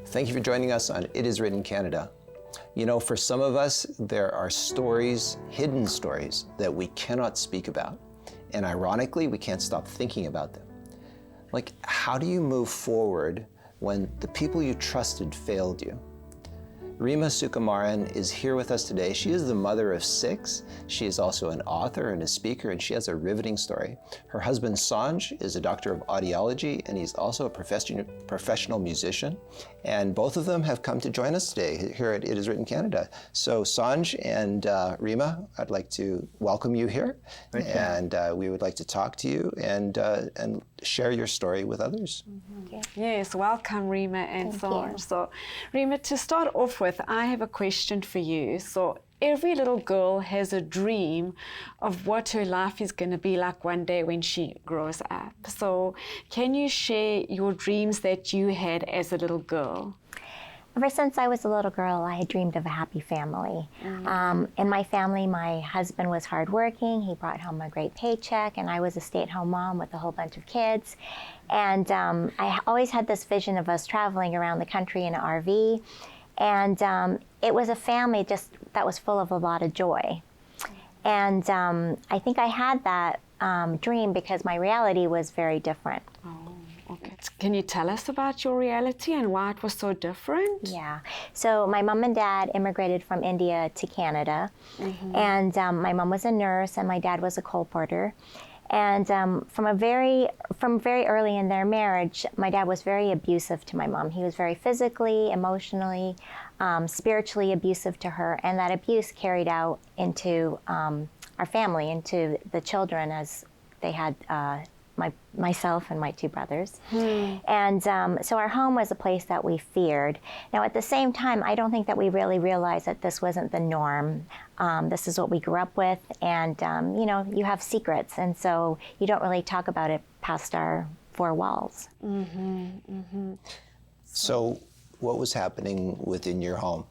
Thank you for joining us on It Is Written Canada. You know, for some of us, there are stories, hidden stories, that we cannot speak about. And ironically, we can't stop thinking about them. Like, how do you move forward when the people you trusted failed you? Reema Sukumaran is here with us today. She is the mother of 6. She is also an author and a speaker, and she has a riveting story. Her husband, Sanj, is a doctor of audiology, and he's also a professional musician. And both of them have come to join us today here at It Is Written Canada. So Sanj and Reema, I'd like to welcome you here. Thank you. And we would like to talk to you and share your story with others. Mm-hmm. Yes, welcome Reema and Sanj. So Reema, to start off with, I have a question for you. So every little girl has a dream of what her life is going to be like one day when she grows up. So can you share your dreams that you had as a little girl? Ever since I was a little girl, I had dreamed of a happy family. Mm-hmm. In my family, my husband was hardworking. He brought home a great paycheck, and I was a stay-at-home mom with a whole bunch of kids. And I always had this vision of us traveling around the country in an RV. And it was a family just that was full of a lot of joy. And I think I had that dream because my reality was very different. Oh, okay. Can you tell us about your reality and why it was so different? Yeah. So my mom and dad immigrated from India to Canada. Mm-hmm. And my mom was a nurse and my dad was a coal porter. And from very early in their marriage, my dad was very abusive to my mom. He was very physically, emotionally, spiritually abusive to her, and that abuse carried out into our family, into the children, as they had myself and my 2 brothers. And so our home was a place that we feared. Now, at the same time, I don't think that we really realized that this wasn't the norm. This is what we grew up with, and you know, you have secrets, and so you don't really talk about it past our 4 walls. Mm-hmm, mm-hmm. So what was happening within your home?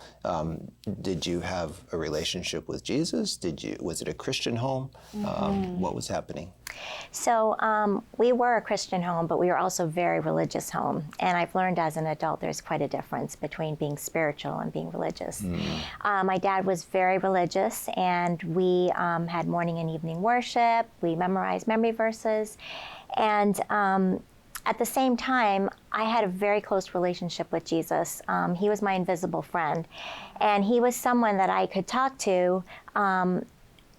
Did you have a relationship with Jesus? Was it a Christian home? Mm-hmm. What was happening? So we were a Christian home, but we were also a very religious home. And I've learned as an adult there's quite a difference between being spiritual and being religious. Mm. My dad was very religious, and we had morning and evening worship. We memorized memory verses. And at the same time, I had a very close relationship with Jesus. He was my invisible friend. And he was someone that I could talk to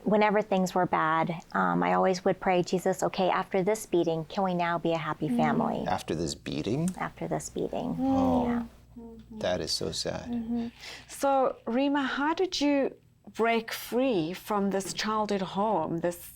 whenever things were bad. I always would pray, Jesus, okay, after this beating, can we now be a happy family? After this beating? After this beating, oh, yeah. That is so sad. Mm-hmm. So, Reema, how did you break free from this childhood home, this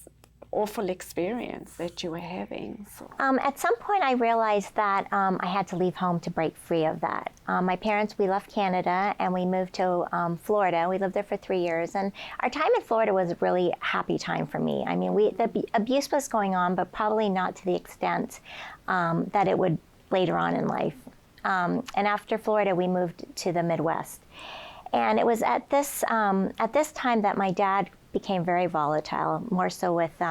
awful experience that you were having? So. At some point I realized that I had to leave home to break free of that. My parents, we left Canada and we moved to Florida. We lived there for 3 years, and our time in Florida was a really happy time for me. I mean, the abuse was going on, but probably not to the extent that it would later on in life. And after Florida, we moved to the Midwest. And it was at this time that my dad became very volatile, more so with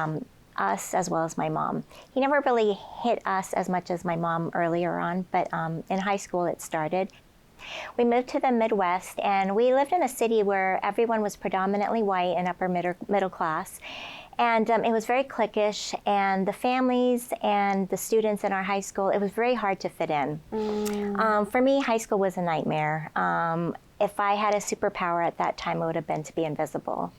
us as well as my mom. He never really hit us as much as my mom earlier on, but in high school it started. We moved to the Midwest, and we lived in a city where everyone was predominantly white and upper middle class. And it was very cliquish, and the families and the students in our high school, it was very hard to fit in. For me, high school was a nightmare. If I had a superpower at that time, it would have been to be invisible.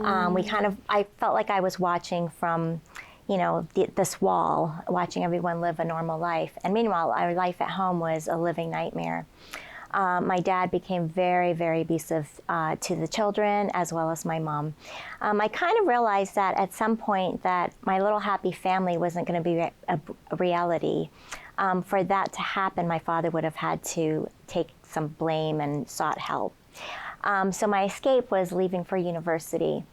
I felt like I was watching from, you know, this wall, watching everyone live a normal life. And meanwhile, our life at home was a living nightmare. My dad became very, very abusive to the children as well as my mom. I kind of realized that at some point that my little happy family wasn't going to be a reality. For that to happen, my father would have had to take some blame and sought help. So my escape was leaving for university.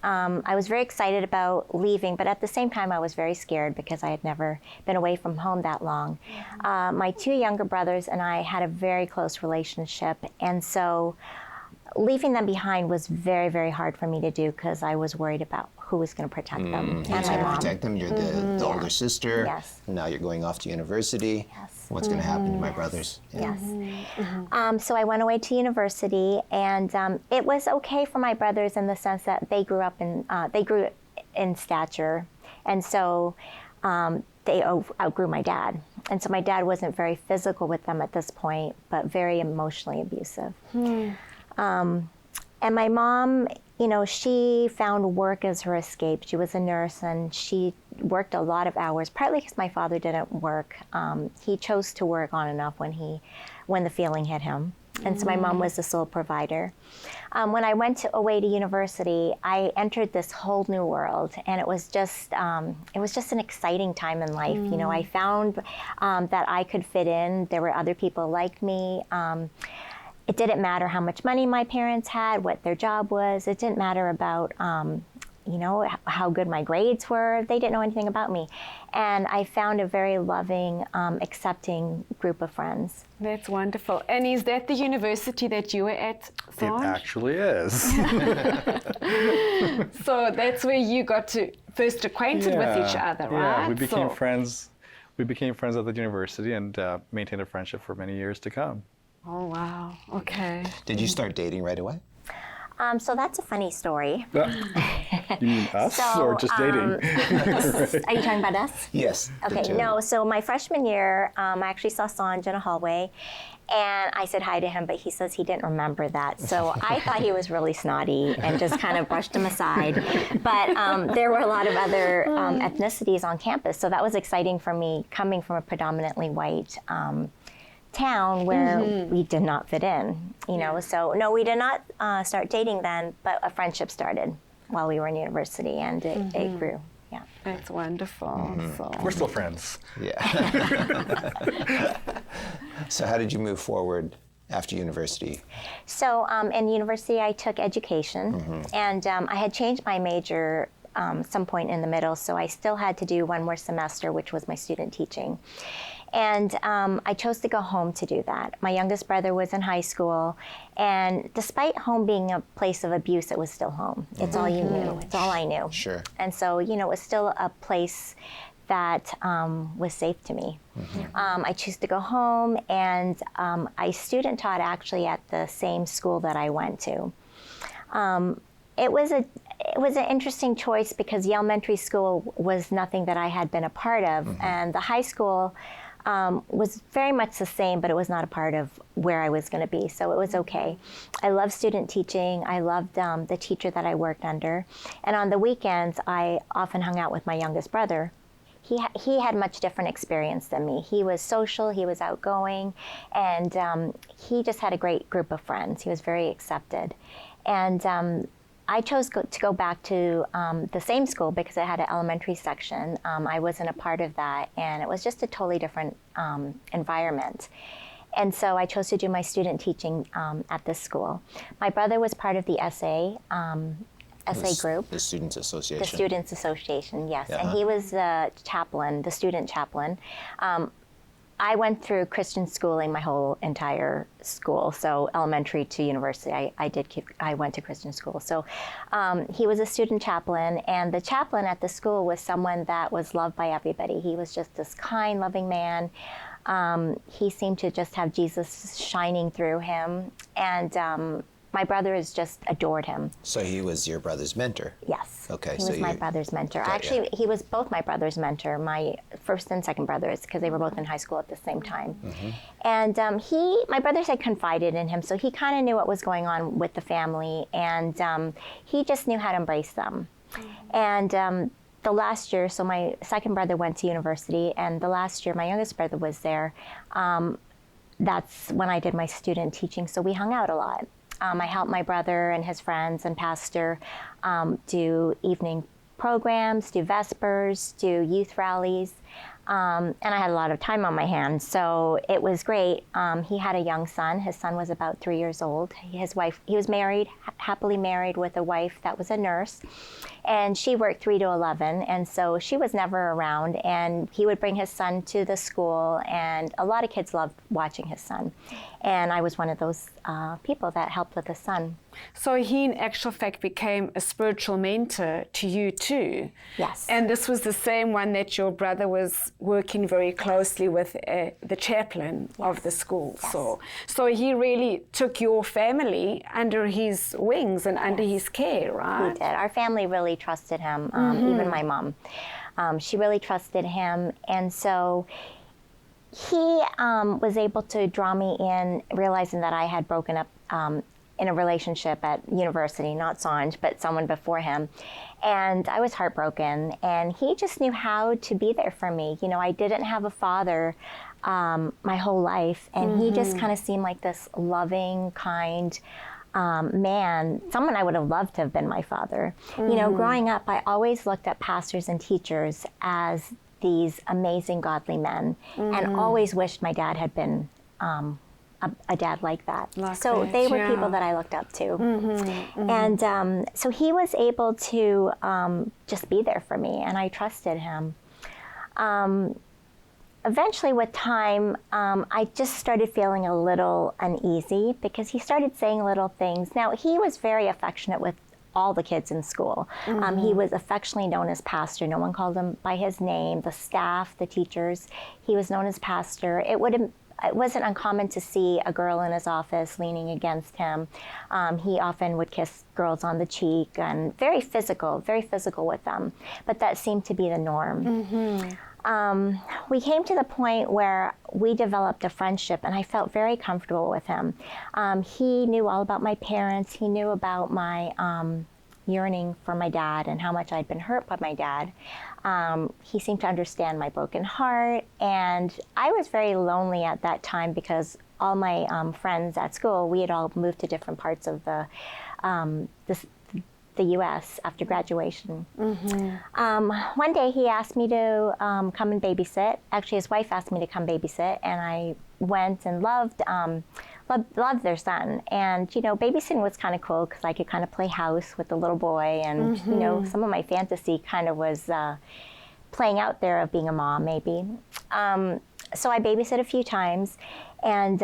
I was very excited about leaving, but at the same time I was very scared because I had never been away from home that long. My two younger brothers and I had a very close relationship, and so leaving them behind was very, very hard for me to do because I was worried about who was going to protect them. Who's going to protect them? You're the older sister. Yes. Now you're going off to university. Yes. What's going to happen to my brothers? Yes. So I went away to university, and it was okay for my brothers in the sense that they grew in stature, and so they outgrew my dad. And so my dad wasn't very physical with them at this point, but very emotionally abusive. And my mom, you know, she found work as her escape. She was a nurse, and she worked a lot of hours, partly because my father didn't work. He chose to work on and off when the feeling hit him. And so my mom was the sole provider. When I went away to university, I entered this whole new world, and it was just an exciting time in life. You know, I found that I could fit in. There were other people like me. It didn't matter how much money my parents had, what their job was. It didn't matter about, you know, how good my grades were. They didn't know anything about me. And I found a very loving, accepting group of friends. That's wonderful. And is that the university that you were at, Sanj? It actually is. So that's where you got to first acquainted with each other, right? Yeah, we became friends. We became friends at the university and maintained a friendship for many years to come. Oh, wow. Okay. Did you start dating right away? So that's a funny story. You mean us or just dating? Are you talking about us? Yes. Okay, no, so my freshman year, I actually saw Sanj in a hallway, and I said hi to him, but he says he didn't remember that. So I thought he was really snotty and just kind of brushed him aside. But there were a lot of other ethnicities on campus, so that was exciting for me, coming from a predominantly white town where we did not fit in, you know. So no, we did not start dating then, but a friendship started while we were in university, and it grew. Yeah, that's wonderful. So. We're still friends. Yeah. So how did you move forward after university? So in university I took education, and I had changed my major some point in the middle, so I still had to do one more semester, which was my student teaching. And I chose to go home to do that. My youngest brother was in high school, and despite home being a place of abuse, it was still home. It's all you knew. It's all I knew. Sure. And so, you know, it was still a place that was safe to me. I chose to go home, and I student taught actually at the same school that I went to. It was an interesting choice because the elementary school was nothing that I had been a part of, and the high school was very much the same, but it was not a part of where I was going to be, so it was okay. I loved student teaching. I loved the teacher that I worked under, and on the weekends, I often hung out with my youngest brother. He had much different experience than me. He was social, he was outgoing, and he just had a great group of friends. He was very accepted. And I chose to go back to the same school because it had an elementary section. I wasn't a part of that, and it was just a totally different environment. And so I chose to do my student teaching at this school. My brother was part of the SA group. The Students Association. The Students Association, yes. And he was the chaplain, the student chaplain. I went through Christian schooling my whole entire school, so elementary to university. I went to Christian school. So he was a student chaplain, and the chaplain at the school was someone that was loved by everybody. He was just this kind, loving man. He seemed to just have Jesus shining through him, and my brothers just adored him. So he was your brother's mentor? Yes. Okay. He was my brother's mentor. Actually, he was both my brother's mentor, my first and second brothers, because they were both in high school at the same time. And my brothers had confided in him, so he kind of knew what was going on with the family, and he just knew how to embrace them. And the last year, so my second brother went to university, and the last year my youngest brother was there, that's when I did my student teaching, so we hung out a lot. I helped my brother and his friends and pastor do evening programs, do Vespers, do youth rallies, and I had a lot of time on my hands, so it was great. He had a young son. His son was about 3 years old. His wife, he was married, happily married with a wife that was a nurse, and she worked 3 to 11, and so she was never around, and he would bring his son to the school, and a lot of kids loved watching his son, and I was one of those people that helped with his son. So he, in actual fact, became a spiritual mentor to you too. Yes. And this was the same one that your brother was working very closely with the chaplain of the school. Yes. So he really took your family under his wings and under his care, right? He did. Our family really trusted him, even my mom. She really trusted him, and so he was able to draw me in, realizing that I had broken up in a relationship at university, not Sanj, but someone before him. And I was heartbroken, and he just knew how to be there for me. You know, I didn't have a father my whole life, and he just kind of seemed like this loving, kind man, someone I would have loved to have been my father. You know, growing up, I always looked at pastors and teachers as these amazing, godly men, and always wished my dad had been a dad like that. So they were people that I looked up to. And so he was able to just be there for me, and I trusted him. Eventually, with time, I just started feeling a little uneasy because he started saying little things. Now, he was very affectionate with all the kids in school. He was affectionately known as pastor. No one called him by his name. The staff, the teachers, he was known as pastor. It wasn't uncommon to see a girl in his office leaning against him. He often would kiss girls on the cheek, and very physical with them. But that seemed to be the norm. We came to the point where we developed a friendship, and I felt very comfortable with him. He knew all about my parents. He knew about my yearning for my dad and how much I'd been hurt by my dad. He seemed to understand my broken heart, and I was very lonely at that time because all my friends at school, we had all moved to different parts of the U.S. after graduation. One day he asked me to come and babysit. Actually, his wife asked me to come babysit, and I went and loved their son. And, you know, babysitting was kind of cool because I could kind of play house with the little boy, and, you know, some of my fantasy kind of was playing out there of being a mom, maybe. So I babysit a few times, and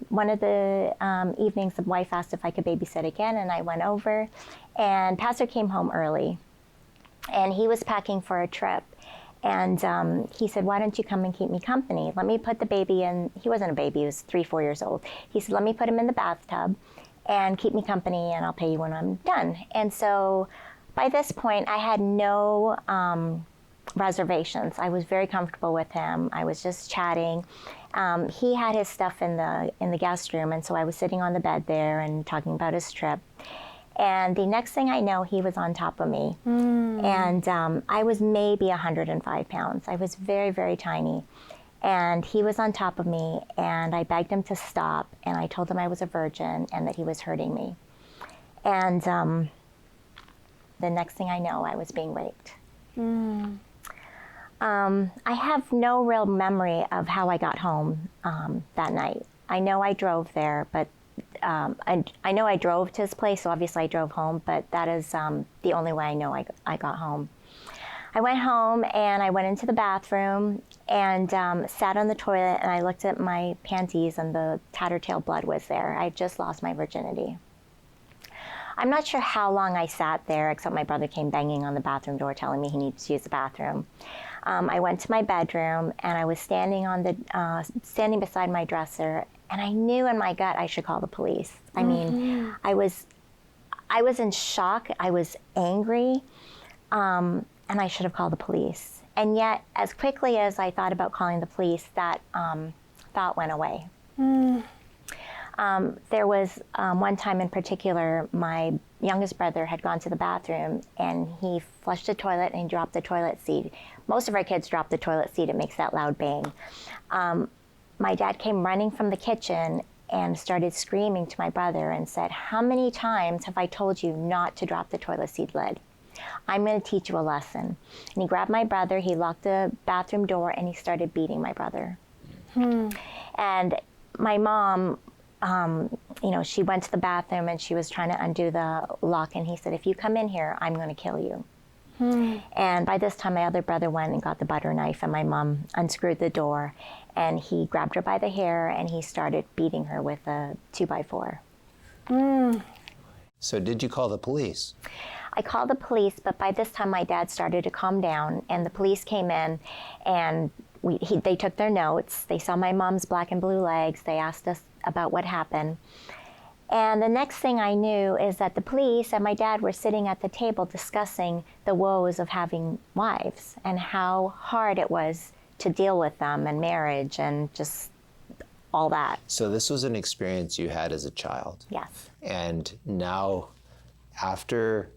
one of the evenings the wife asked if I could babysit again, and I went over, and Pastor came home early, and he was packing for a trip. And he said, "Why don't you come and keep me company? Let me put the baby in." He wasn't a baby, he was 3-4 years old. He said, "Let me put him in the bathtub and keep me company, and I'll pay you when I'm done." And so by this point, I had no reservations. I was very comfortable with him. I was just chatting. He had his stuff in the guest room, and so I was sitting on the bed there and talking about his trip. And the next thing I know, he was on top of me. And I was maybe 105 pounds. I was very, very tiny. And he was on top of me, and I begged him to stop, and I told him I was a virgin and that he was hurting me. And the next thing I know, I was being raped. I have no real memory of how I got home that night. I know I drove there, but I know I drove to his place, so obviously I drove home, but that is the only way I know I got home. I went home, and I went into the bathroom and sat on the toilet, and I looked at my panties, and the tattletale blood was there. I just lost my virginity. I'm not sure how long I sat there, except my brother came banging on the bathroom door telling me he needed to use the bathroom. I went to my bedroom, and I was standing beside my dresser, and I knew in my gut I should call the police. I mean, I was in shock. I was angry, and I should have called the police. And yet, as quickly as I thought about calling the police, that thought went away. There was one time in particular, my youngest brother had gone to the bathroom, and he flushed the toilet and he dropped the toilet seat. Most of our kids drop the toilet seat. It makes that loud bang. my dad came running from the kitchen and started screaming to my brother and said, "How many times have I told you not to drop the toilet seat lid? I'm going to teach you a lesson." And he grabbed my brother, he locked the bathroom door, and he started beating my brother. And my mom, she went to the bathroom and she was trying to undo the lock, and he said, "If you come in here, I'm going to kill you." And by this time, my other brother went and got the butter knife, and my mom unscrewed the door, and he grabbed her by the hair and he started beating her with a 2x4. So did you call the police? I called the police, but by this time my dad started to calm down, and the police came in, and they took their notes. They saw my mom's black and blue legs. They asked us about what happened. And the next thing I knew is that the police and my dad were sitting at the table discussing the woes of having wives and how hard it was to deal with them and marriage and just all that. So this was an experience you had as a child. Yes. And now, after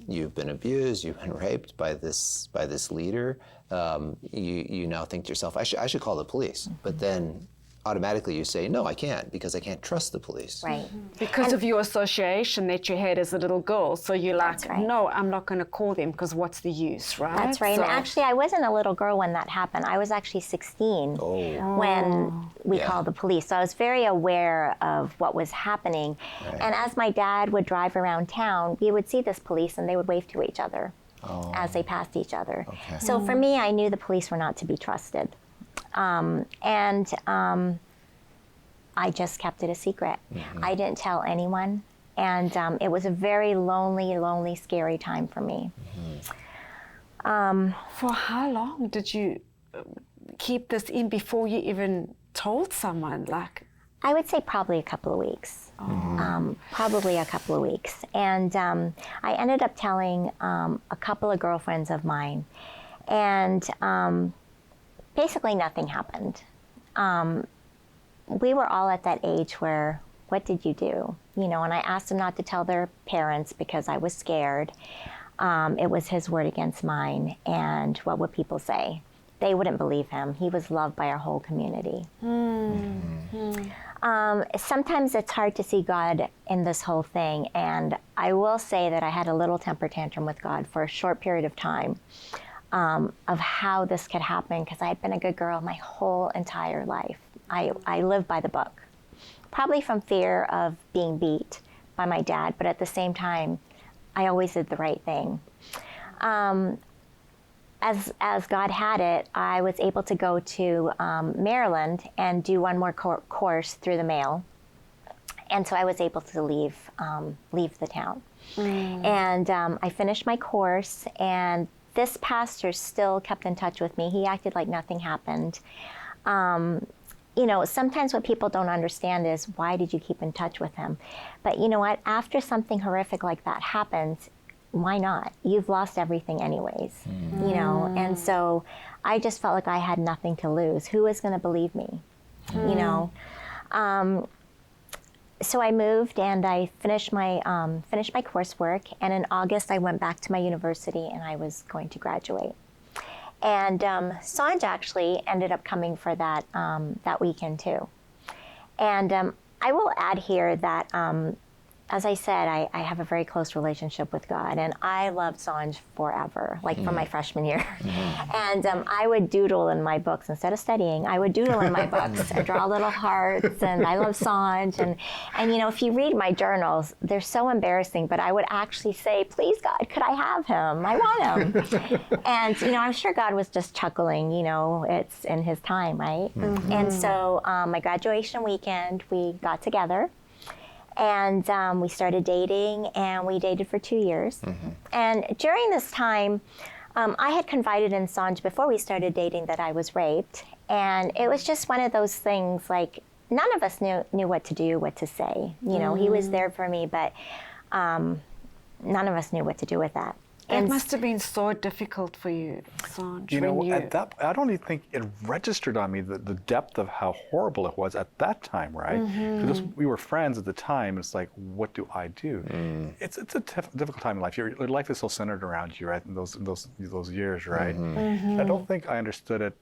you've been abused, you've been raped by this leader, you now think to yourself, I should call the police. But then automatically you say, no, I can't, because I can't trust the police. Right. Because of your association that you had as a little girl. So you're like, That's right. no, I'm not going to call them because what's the use, right? That's right. So, And actually, I wasn't a little girl when that happened. I was actually 16 when we called the police. So I was very aware of what was happening. Right. And as my dad would drive around town, we would see this police and they would wave to each other as they passed each other. Okay. So for me, I knew the police were not to be trusted. I just kept it a secret. I didn't tell anyone. And it was a very lonely, scary time for me. for how long did you keep this in before you even told someone? Like, I would say probably a couple of weeks. Probably a couple of weeks. And I ended up telling a couple of girlfriends of mine. And basically nothing happened. We were all at that age where, what did you do? You know, and I asked them not to tell their parents because I was scared. It was his word against mine. And what would people say? They wouldn't believe him. He was loved by our whole community. Sometimes it's hard to see God in this whole thing. And I will say that I had a little temper tantrum with God for a short period of time of how this could happen, because I had been a good girl my whole entire life. I lived by the book, probably from fear of being beat by my dad, but at the same time, I always did the right thing. As God had it, I was able to go to Maryland and do one more course through the mail. And so I was able to leave the town. And I finished my course, and this pastor still kept in touch with me. He acted like nothing happened. You know, sometimes what people don't understand is, why did you keep in touch with him? But you know what? After something horrific like that happens, why not? You've lost everything anyways, you know? And so I just felt like I had nothing to lose. Who was going to believe me, you know? So I moved and I finished my coursework. And in August, I went back to my university and I was going to graduate. And Sanj actually ended up coming for that, that weekend too. And I will add here that, as I said, I have a very close relationship with God, and I loved Sanj forever, like from my freshman year. And I would doodle in my books instead of studying. I would doodle in my books and draw little hearts, and I love Sanj. And you know, if you read my journals, they're so embarrassing, but I would actually say, please God, could I have him? I want him. And you know, I'm sure God was just chuckling, you know, it's in his time, right? And so my graduation weekend, we got together. And we started dating, and we dated for 2 years. And during this time, I had confided in Sanj before we started dating that I was raped. And it was just one of those things, like, none of us knew what to do, what to say. You know, he was there for me, but none of us knew what to do with that. it must have been so difficult for you, Sanj. You know, at that, I don't even think it registered on me the depth of how horrible it was at that time, right? Because we were friends at the time. It's like, what do I do? It's a difficult time in life. Your life is so centered around you, right? In those years, right? I don't think I understood it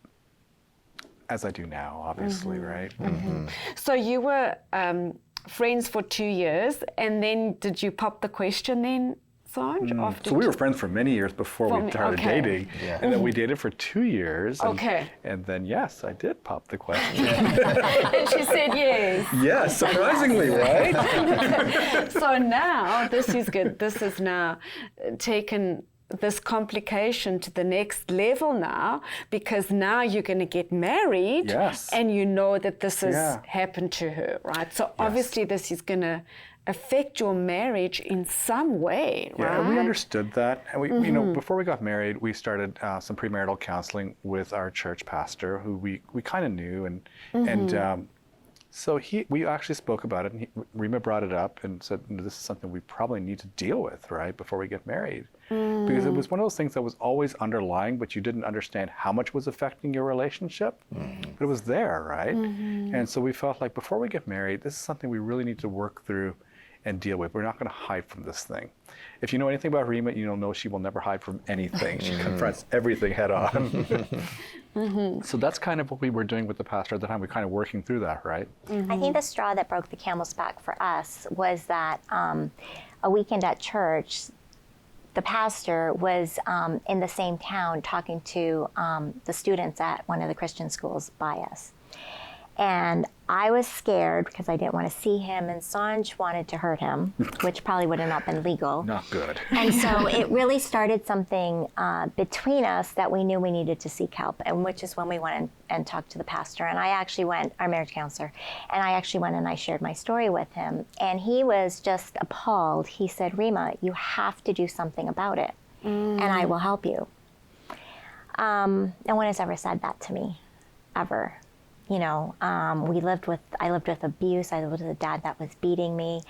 as I do now, obviously, right? So you were friends for 2 years, and then did you pop the question then, Sanj? After So we were friends for many years before we started dating, and then we dated for 2 years. And then, yes, I did pop the question. And she said yes. Yes, surprisingly, right? So now, this is good. This has now taken this complication to the next level now, because now you're going to get married, and you know that this has happened to her, right? So obviously this is going to affect your marriage in some way, right? Yeah, and we understood that. And we, you know, before we got married, we started some premarital counseling with our church pastor, who we kind of knew, and so we actually spoke about it, and Reema brought it up and said, this is something we probably need to deal with, right, before we get married. Because it was one of those things that was always underlying, but you didn't understand how much was affecting your relationship, but it was there, right? And so we felt like before we get married, this is something we really need to work through and deal with. We're not going to hide from this thing. If you know anything about Reema, you know she will never hide from anything. She confronts everything head on. So that's kind of what we were doing with the pastor at the time. We're kind of working through that, right? I think the straw that broke the camel's back for us was that a weekend at church, the pastor was in the same town talking to the students at one of the Christian schools by us. And I was scared because I didn't want to see him, and Sanj wanted to hurt him, which probably would have not been legal. Not good. And so it really started something between us that we knew we needed to seek help, and which is when we went and talked to the pastor. And I actually went, our marriage counselor, and I actually went and I shared my story with him. And he was just appalled. He said, Reema, you have to do something about it, and I will help you. No one has ever said that to me, ever. You know, I lived with abuse. I lived with a dad that was beating me,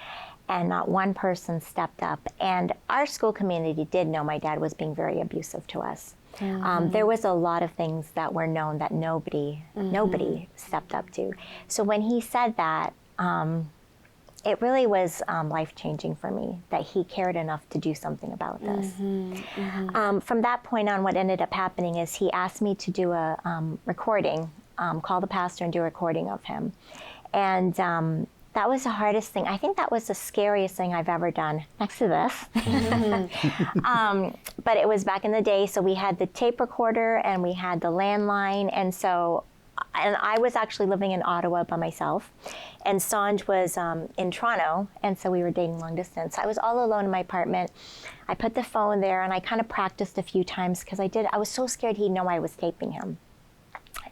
and not one person stepped up. And our school community did know my dad was being very abusive to us. There was a lot of things that were known that nobody stepped up to. So when he said that, it really was life-changing for me that he cared enough to do something about this. From that point on, what ended up happening is he asked me to do a recording, call the pastor and do a recording of him. And that was the hardest thing. I think that was the scariest thing I've ever done, next to this. But it was back in the day, so we had the tape recorder and we had the landline, and I was actually living in Ottawa by myself, and Sanj was in Toronto, and so we were dating long distance. I was all alone in my apartment. I put the phone there, and I kind of practiced a few times because I was so scared he'd know I was taping him.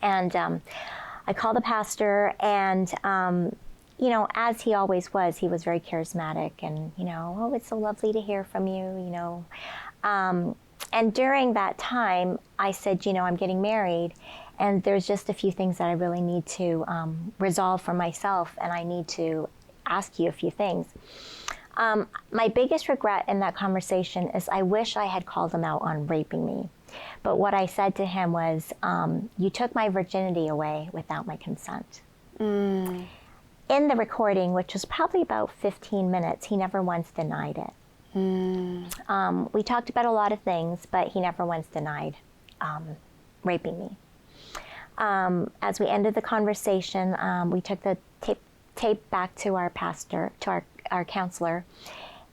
And I called the pastor, and you know, as he always was, he was very charismatic, and you know, oh, it's so lovely to hear from you, you know. And during that time, I said, you know, I'm getting married, and there's just a few things that I really need to resolve for myself, and I need to ask you a few things. My biggest regret in that conversation is I wish I had called him out on raping me. But what I said to him was, you took my virginity away without my consent. In the recording, which was probably about 15 minutes, he never once denied it. We talked about a lot of things, but he never once denied raping me. As we ended the conversation, we took the tape back to our pastor, to our counselor,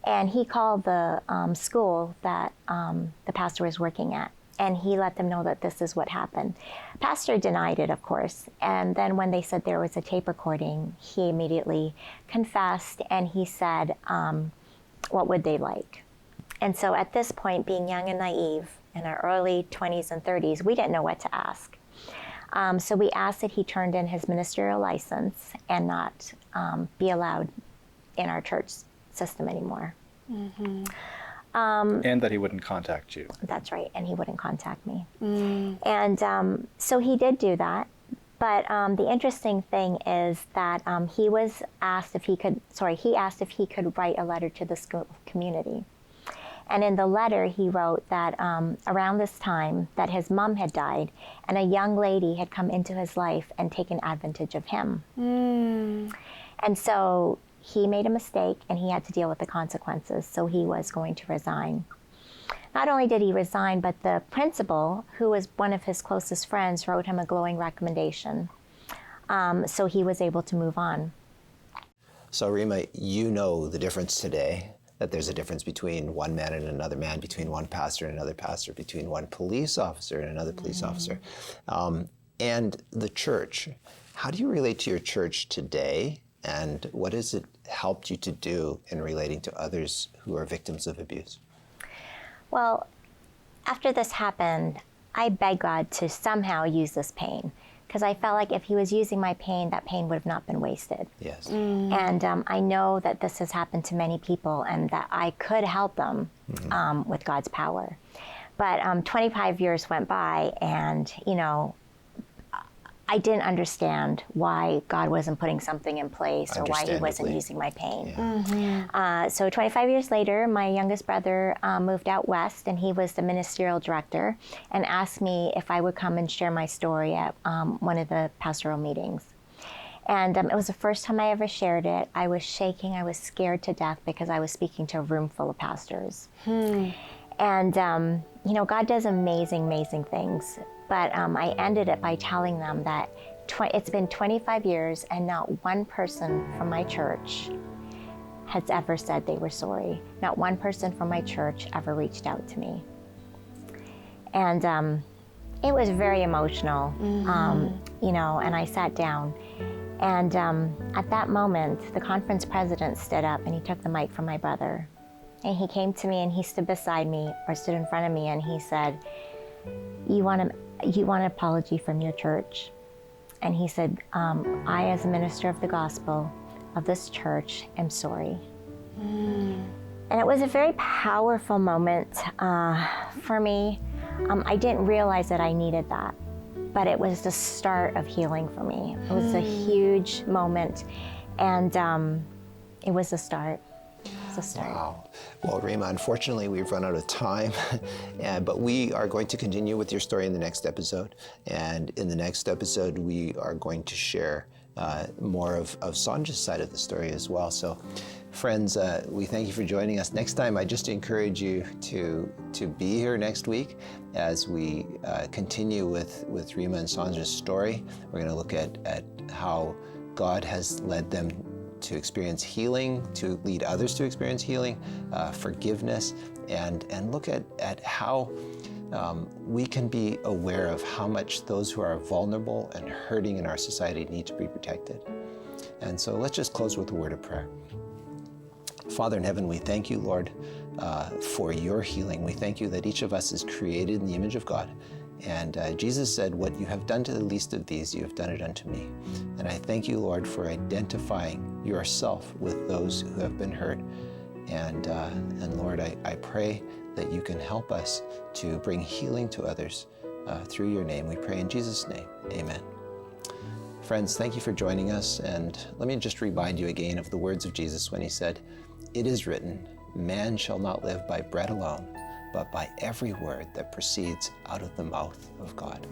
and he called the school that the pastor was working at, and he let them know that this is what happened. Pastor denied it, of course, and then when they said there was a tape recording, he immediately confessed, and he said, what would they like? And so at this point, being young and naive, in our early 20s and 30s, we didn't know what to ask. So we asked that he turned in his ministerial license and not be allowed in our church system anymore. And that he wouldn't contact you. That's right, and he wouldn't contact me. And so he did do that. But the interesting thing is that he asked if he could write a letter to the school community. And in the letter, he wrote that around this time that his mom had died and a young lady had come into his life and taken advantage of him. And so he made a mistake and he had to deal with the consequences. So he was going to resign. not only did he resign, but the principal, who was one of his closest friends, wrote him a glowing recommendation. So he was able to move on. So Reema, you know the difference today, that there's a difference between one man and another man, between one pastor and another pastor, between one police officer and another police officer, and the church. How do you relate to your church today, and what has it helped you to do in relating to others who are victims of abuse? Well, after this happened, I begged God to somehow use this pain, because I felt like if he was using my pain, that pain would have not been wasted. Yes. And I know that this has happened to many people and that I could help them with God's power. But 25 years went by, and, you know, I didn't understand why God wasn't putting something in place or why he wasn't using my pain. Yeah. So 25 years later, my youngest brother moved out west, and he was the ministerial director, and asked me if I would come and share my story at one of the pastoral meetings. And it was the first time I ever shared it. I was shaking. I was scared to death because I was speaking to a room full of pastors. And, you know, God does amazing, amazing things. But I ended it by telling them that it's been 25 years and not one person from my church has ever said they were sorry. Not one person from my church ever reached out to me. And it was very emotional, you know, and I sat down. And at that moment, the conference president stood up and he took the mic from my brother. And he came to me and he stood beside me, or stood in front of me, and he said, you want an apology from your church? And he said, I, as a minister of the gospel of this church, am sorry. And it was a very powerful moment for me. I didn't realize that I needed that, but it was the start of healing for me. It was a huge moment, and it was the start. Wow. Well, Reema, unfortunately, we've run out of time, but we are going to continue with your story in the next episode. And in the next episode, we are going to share more of Sanja's side of the story as well. So, friends, we thank you for joining us. Next time, I just encourage you to be here next week as we continue with Reema and Sanja's story. We're going to look at how God has led them to experience healing, to lead others to experience healing, forgiveness, and look at how we can be aware of how much those who are vulnerable and hurting in our society need to be protected. And so let's just close with a word of prayer. Father in heaven, we thank you, Lord, for your healing. We thank you that each of us is created in the image of God. And Jesus said, what you have done to the least of these, you have done it unto me. And I thank you, Lord, for identifying yourself with those who have been hurt. And Lord, I pray that you can help us to bring healing to others through your name. We pray in Jesus' name, amen. Friends, thank you for joining us. And let me just remind you again of the words of Jesus when he said, it is written, man shall not live by bread alone, but by every word that proceeds out of the mouth of God.